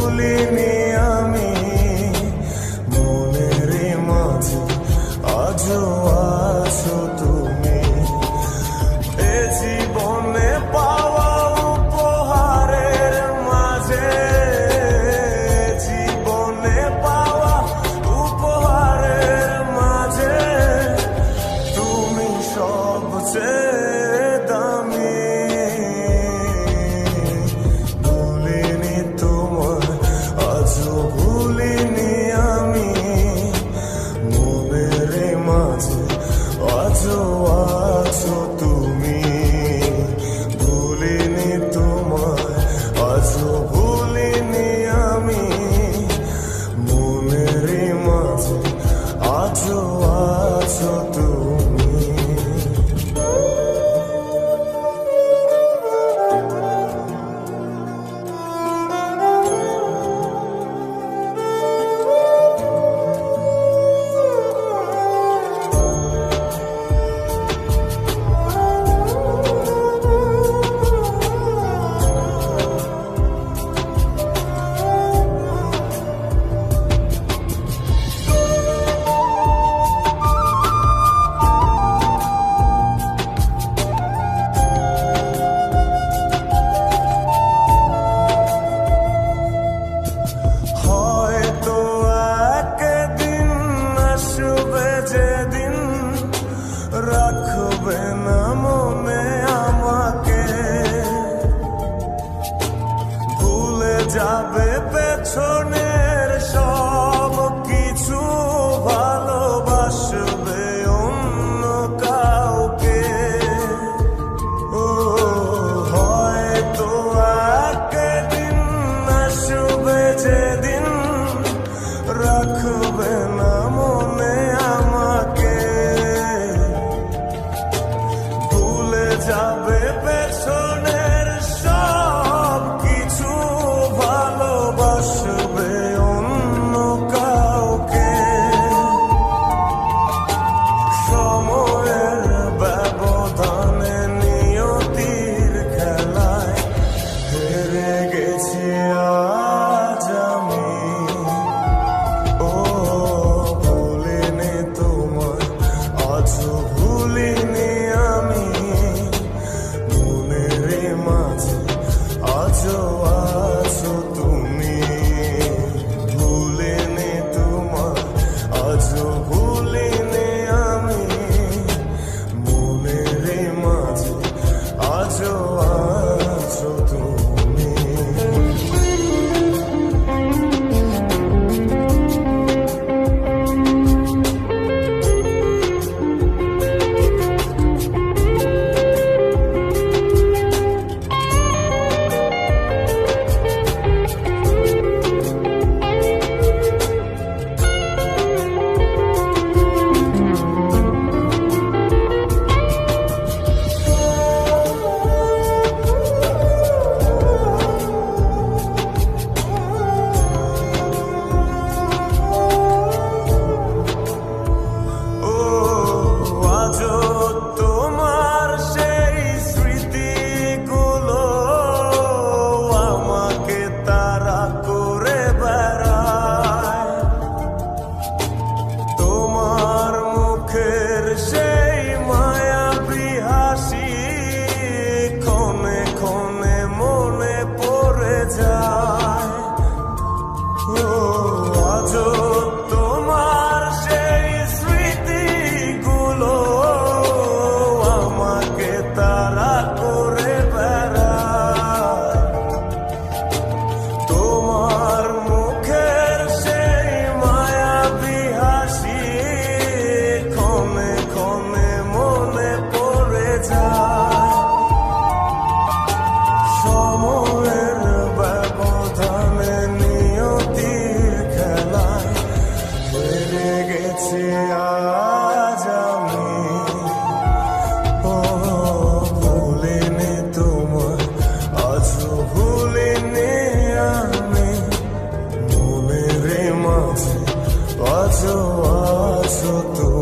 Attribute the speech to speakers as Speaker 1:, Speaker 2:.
Speaker 1: ভুলিনি আমি, মনের মাঝে আজও আছো তুমি। এ জীবনে পাওয়া উপহারের মাঝে, জীবনে পাওয়া উপহারের মাঝে তুমি সবচেয়ে দামি। ভুলিনি তোমায়, আজও ভুলিনি আমি, মনের মাঝে আজও আছো তুমি। ভুলিনি তোমায়, আজও ভুলিনি আমি, মনের মাঝে আজও আছো তুমি। হয়তো একদিন আসবে যেদিন রাখবে না মনে আমাকে, ভুলে যাবে পেছনের সব কিছু, ভালোবাসবে অন্য কাউকে। ও হয়তো একদিন আসবে যেদিন রাখবে না মনে আমাকে, ভুলে যাবে পেছনের সব কিছু, ভালোবাসবে অন্য কাউকে। সময়ের ব্যবধানে নিয়তির খেলায় হেরে গেছি আজ আমি। ও ভুলিনি তোমায়, আজও ভুলিনি আমি, মনের মাঝে আজও আছো তুমি। ভুলিনি তোমায়, আজও ভুলিনি আমি, মনের মাঝে আজও আছো তুমি। ও আজও তোমার সেই স্মৃতিগুলো আমাকে তাড়া করে বেড়ায়, তোমার মুখের সেই মায়াবী হাসি ক্ষণে ক্ষণে মনে পড়ে যায়। ও আজও তোমার সেই স্মৃতিগুলো আমাকে তাড়া করে বেড়ায়, তোমার মুখের সেই মায়াবী হাসি ক্ষণে ক্ষণে মনে পড়ে যায়। সময়ের ব্যবধানে নিয়তির খেলায় হেরে গেছি আজ আমি। ও ভুলিনি তোমায়, আজও ভুলিনি আমি, মনের মাঝে আজও আছো তুমি।